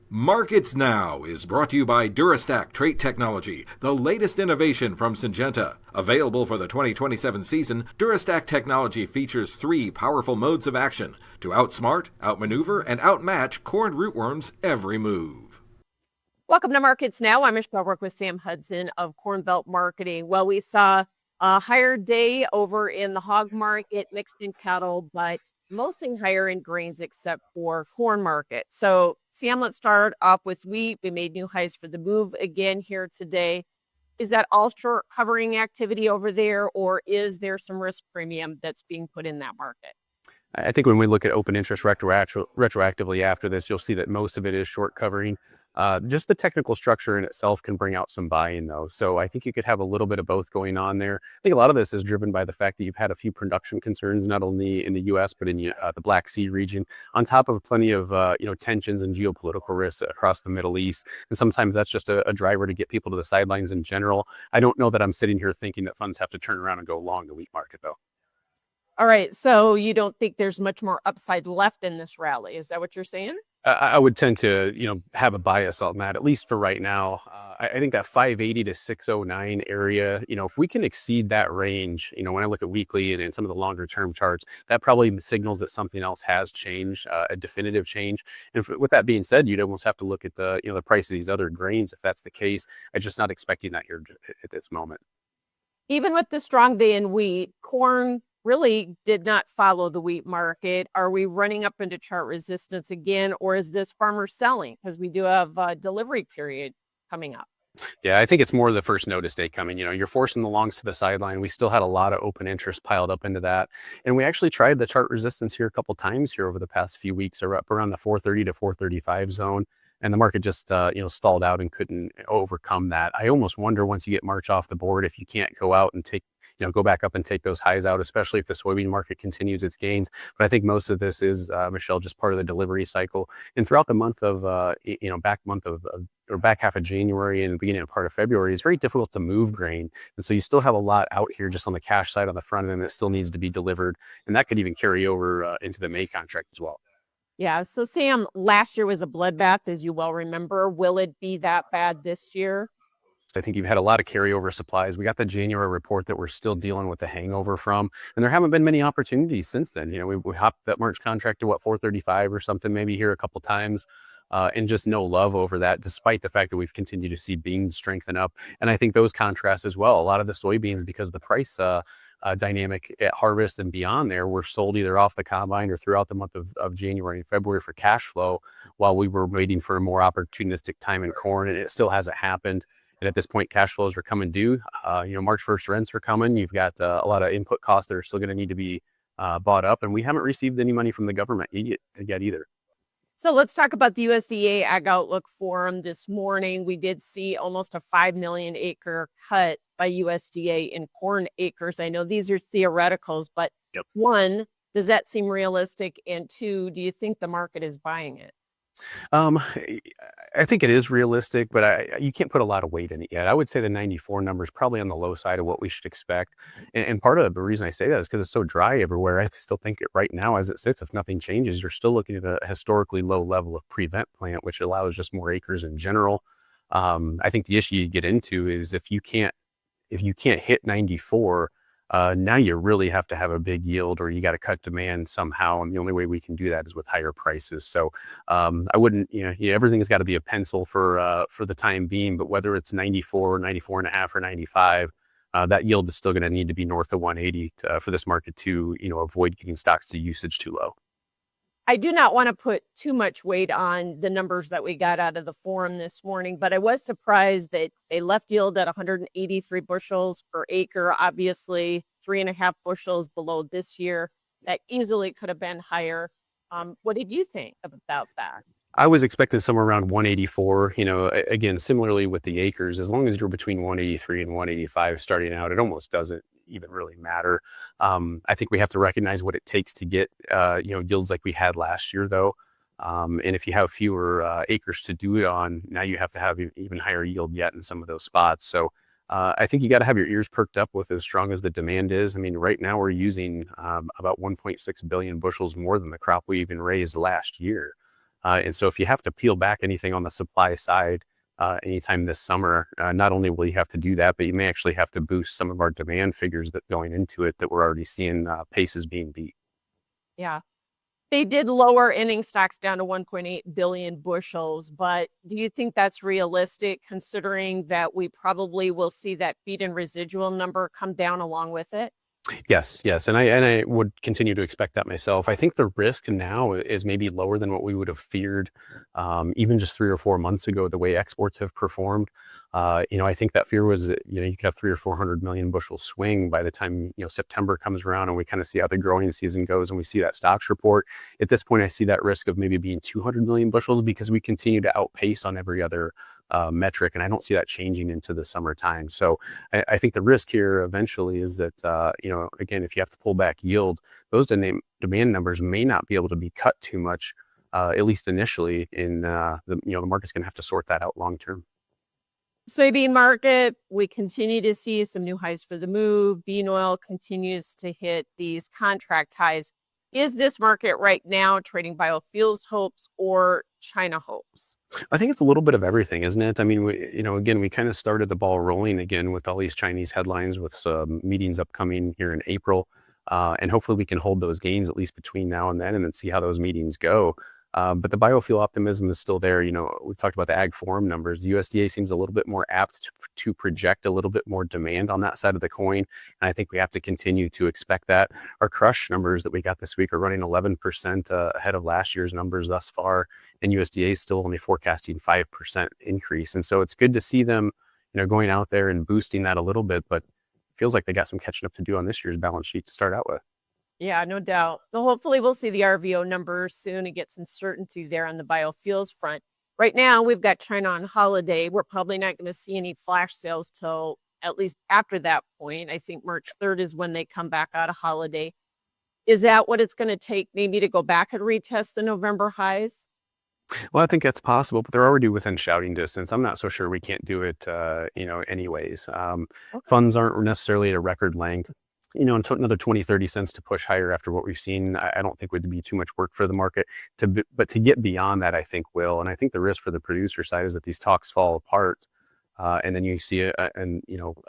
Markets Now is brought to you by Durastack Trait Technology, the latest innovation from Syngenta. Available for the 2027 season, Durastack technology features 3 powerful modes of action to outsmart, outmaneuver, and outmatch corn rootworms every move. Welcome to Markets Now. I'm Michelle Rook with Sam Hudson of Corn Belt Marketing. Well, we saw a higher day over in the hog market, mixed in cattle, but mostly higher in grains except for corn market. So, Sam, let's start off with wheat. We made new highs for the move again here today. Is that all short covering activity over there, or is there some risk premium that's being put in that market? I think when we look at open interest retroactively after this, you'll see that most of it is short covering. Just the technical structure in itself can bring out some buy-in though. So I think you could have a little bit of both going on there. I think a lot of this is driven by the fact that you've had a few production concerns, not only in the US, but in the Black Sea region, on top of plenty of tensions and geopolitical risks across the Middle East. And sometimes that's just a driver to get people to the sidelines in general. I don't know that I'm sitting here thinking that funds have to turn around and go long the wheat market though. All right. So you don't think there's much more upside left in this rally? Is that what you're saying? I would tend to, have a bias on that, at least for right now. I think that 580 to 609 area, if we can exceed that range, when I look at weekly and in some of the longer term charts, that probably signals that something else has changed, a definitive change. And with that being said, you'd almost have to look at the price of these other grains if that's the case. I'm just not expecting that here at this moment. Even with the strong day in wheat, corn really did not follow the wheat market. Are we running up into chart resistance again, or is this farmer selling? Because we do have a delivery period coming up. Yeah, I think it's more the first notice day coming. You're forcing the longs to the sideline. We still had a lot of open interest piled up into that. And we actually tried the chart resistance here a couple times here over the past few weeks, or up around the 430 to 435 zone. And the market just, stalled out and couldn't overcome that. I almost wonder once you get March off the board, if you can't go out and go back up and take those highs out, especially if the soybean market continues its gains. But I think most of this is, Michelle, just part of the delivery cycle. And throughout the month of, back half of January and the beginning of part of February, it's very difficult to move grain. And so you still have a lot out here just on the cash side on the front end that still needs to be delivered. And that could even carry over into the May contract as well. Yeah. So, Sam, last year was a bloodbath, as you well remember. Will it be that bad this year? I think you've had a lot of carryover supplies. We got the January report that we're still dealing with the hangover from, and there haven't been many opportunities since then. We hopped that March contract to 435 or something, maybe here a couple times, and just no love over that, despite the fact that we've continued to see beans strengthen up. And I think those contrasts as well. A lot of the soybeans, because of the price dynamic at harvest and beyond there, were sold either off the combine or throughout the month of January and February for cash flow, while we were waiting for a more opportunistic time in corn, and it still hasn't happened. And at this point, cash flows are coming due. March 1st rents are coming. You've got a lot of input costs that are still going to need to be bought up, and we haven't received any money from the government yet either. So let's talk about the USDA Ag Outlook Forum this morning. We did see almost a 5 million acre cut by USDA in corn acres. I know these are theoreticals, but Yep. One, does that seem realistic? And two, do you think the market is buying it? I think it is realistic, but you can't put a lot of weight in it yet. I would say the 94 number is probably on the low side of what we should expect. And part of the reason I say that is because it's so dry everywhere. I still think right now, as it sits, if nothing changes, you're still looking at a historically low level of prevent plant, which allows just more acres in general. I think the issue you get into is if you can't hit 94, now you really have to have a big yield, or you got to cut demand somehow. And the only way we can do that is with higher prices. So I wouldn't, everything's got to be a pencil for the time being, but whether it's 94, 94 and a half or 95, that yield is still going to need to be north of 180 for this market to, avoid getting stocks to usage too low. I do not want to put too much weight on the numbers that we got out of the forum this morning, but I was surprised that they left yield at 183 bushels per acre, obviously 3.5 bushels below this year. That easily could have been higher. What did you think about that? I was expecting somewhere around 184, again, similarly with the acres, as long as you're between 183 and 185 starting out, it almost doesn't even really matter. I think we have to recognize what it takes to get, yields like we had last year though. And if you have fewer acres to do it on, now you have to have even higher yield yet in some of those spots. So I think you got to have your ears perked up with as strong as the demand is. I mean, right now we're using about 1.6 billion bushels more than the crop we even raised last year. And so if you have to peel back anything on the supply side anytime this summer, not only will you have to do that, but you may actually have to boost some of our demand figures that going into it that we're already seeing paces being beat. Yeah. They did lower ending stocks down to 1.8 billion bushels, but do you think that's realistic considering that we probably will see that feed and residual number come down along with it? Yes, yes, and I would continue to expect that myself. I think the risk now is maybe lower than what we would have feared, even just 3 or 4 months ago. The way exports have performed, I think that fear was that, you could have 300 or 400 million bushel swing by the time September comes around, and we kind of see how the growing season goes, and we see that stocks report. At this point, I see that risk of maybe being 200 million bushels because we continue to outpace on every other metric, and I don't see that changing into the summertime. So I think the risk here eventually is that, again, if you have to pull back yield, those demand numbers may not be able to be cut too much, at least initially. In the market's going to have to sort that out long term. Soybean market, we continue to see some new highs for the move. Bean oil continues to hit these contract highs. Is this market right now trading biofuels hopes or China hopes? I think it's a little bit of everything, isn't it? I mean, again, we kind of started the ball rolling again with all these Chinese headlines with some meetings upcoming here in April. And hopefully we can hold those gains at least between now and then see how those meetings go. But the biofuel optimism is still there. We've talked about the ag forum numbers. The USDA seems a little bit more apt to project a little bit more demand on that side of the coin. And I think we have to continue to expect that. Our crush numbers that we got this week are running 11% ahead of last year's numbers thus far. And USDA is still only forecasting 5% increase. And so it's good to see them, going out there and boosting that a little bit, but it feels like they got some catching up to do on this year's balance sheet to start out with. Yeah, no doubt. So hopefully we'll see the RVO numbers soon and get some certainty there on the biofuels front. Right now, we've got China on holiday. We're probably not going to see any flash sales till at least after that point. I think March 3rd is when they come back out of holiday. Is that what it's going to take maybe to go back and retest the November highs? Well, I think that's possible, but they're already within shouting distance. I'm not so sure we can't do it, anyways. Okay. Funds aren't necessarily at a record length. Until another 20, 30 cents to push higher after what we've seen, I don't think would be too much work for the market. But to get beyond that, I think will. And I think the risk for the producer side is that these talks fall apart. And then you see a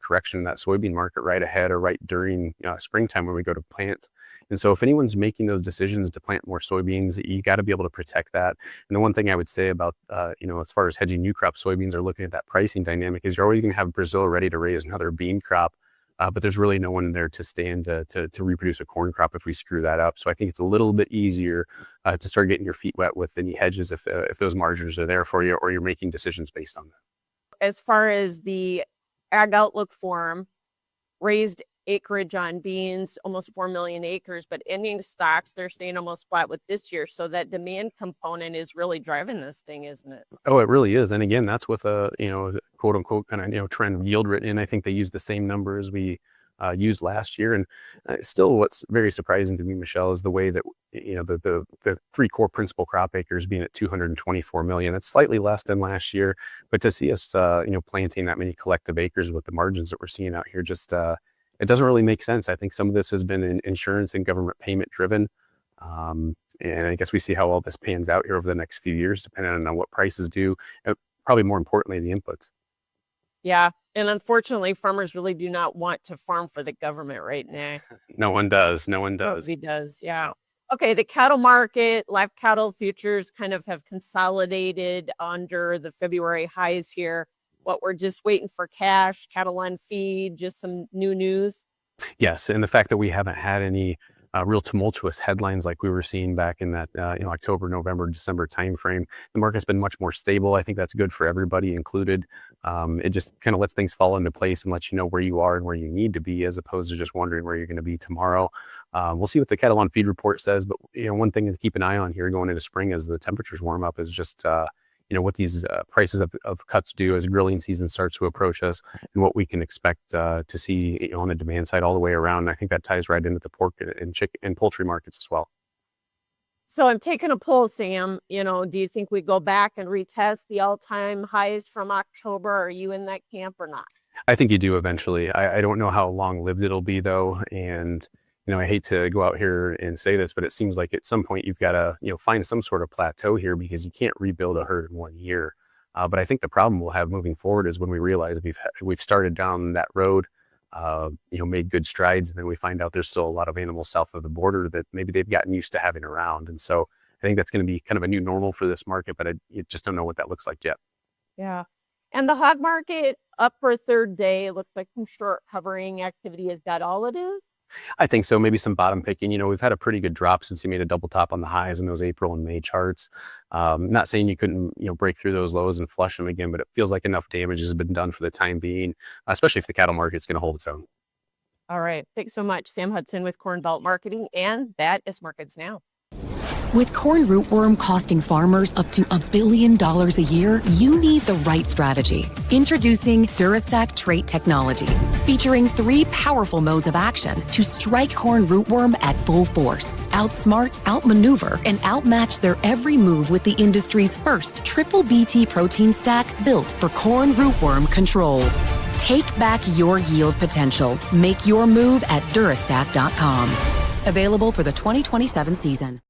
correction in that soybean market right ahead or right during springtime when we go to plant. And so if anyone's making those decisions to plant more soybeans, you got to be able to protect that. And the one thing I would say about, as far as hedging new crop soybeans or looking at that pricing dynamic is you're always going to have Brazil ready to raise another bean crop. But there's really no one there to stand to reproduce a corn crop if we screw that up. So I think it's a little bit easier to start getting your feet wet with any hedges if those margins are there for you or you're making decisions based on that. As far as the Ag Outlook Forum, raised acreage on beans, almost 4 million acres, but ending stocks, they're staying almost flat with this year. So that demand component is really driving this thing, isn't it? Oh, it really is. And again, that's with a, quote unquote kind of, trend yield written in. I think they use the same number as we used last year. And still what's very surprising to me, Michelle, is the way that, the 3 core principal crop acres being at 224 million. That's slightly less than last year. But to see us, planting that many collective acres with the margins that we're seeing out here, just, it doesn't really make sense. I think some of this has been insurance and government payment driven. And I guess we see how all this pans out here over the next few years, depending on what prices do, probably more importantly, the inputs. Yeah. And unfortunately, farmers really do not want to farm for the government right now. No one does. No one does. Nobody does. Yeah. Okay. The cattle market, live cattle futures kind of have consolidated under the February highs here. What we're just waiting for cash, cattle on feed, just some new news. Yes. And the fact that we haven't had any real tumultuous headlines like we were seeing back in that October, November, December timeframe. The market's been much more stable. I think that's good for everybody included. It just kind of lets things fall into place and lets you know where you are and where you need to be, as opposed to just wondering where you're going to be tomorrow. We'll see what the cattle on feed report says, but one thing to keep an eye on here going into spring as the temperatures warm up is just what these prices of cuts do as grilling season starts to approach us, and what we can expect to see on the demand side all the way around. And I think that ties right into the pork and chicken and poultry markets as well. So I'm taking a poll, Sam. Do you think we go back and retest the all-time highs from October? Are you in that camp or not? I think you do eventually. I don't know how long lived it'll be though, and I hate to go out here and say this, but it seems like at some point you've got to, find some sort of plateau here, because you can't rebuild a herd in 1 year. But I think the problem we'll have moving forward is when we realize we've started down that road, made good strides, and then we find out there's still a lot of animals south of the border that maybe they've gotten used to having around. And so I think that's going to be kind of a new normal for this market, but you just don't know what that looks like yet. Yeah. And the hog market up for a third day. It looks like some short covering activity. Is that all it is? I think so. Maybe some bottom picking. We've had a pretty good drop since you made a double top on the highs in those April and May charts. Not saying you couldn't, break through those lows and flush them again, but it feels like enough damage has been done for the time being, especially if the cattle market's going to hold its own. All right. Thanks so much, Sam Hudson with Corn Belt Marketing. And that is Markets Now. With corn rootworm costing farmers up to $1 billion a year, you need the right strategy. Introducing Durastack trait technology, featuring 3 powerful modes of action to strike corn rootworm at full force, outsmart, outmaneuver, and outmatch their every move with the industry's first triple BT protein stack built for corn rootworm control. Take back your yield potential. Make your move at Durastack.com. Available for the 2027 season.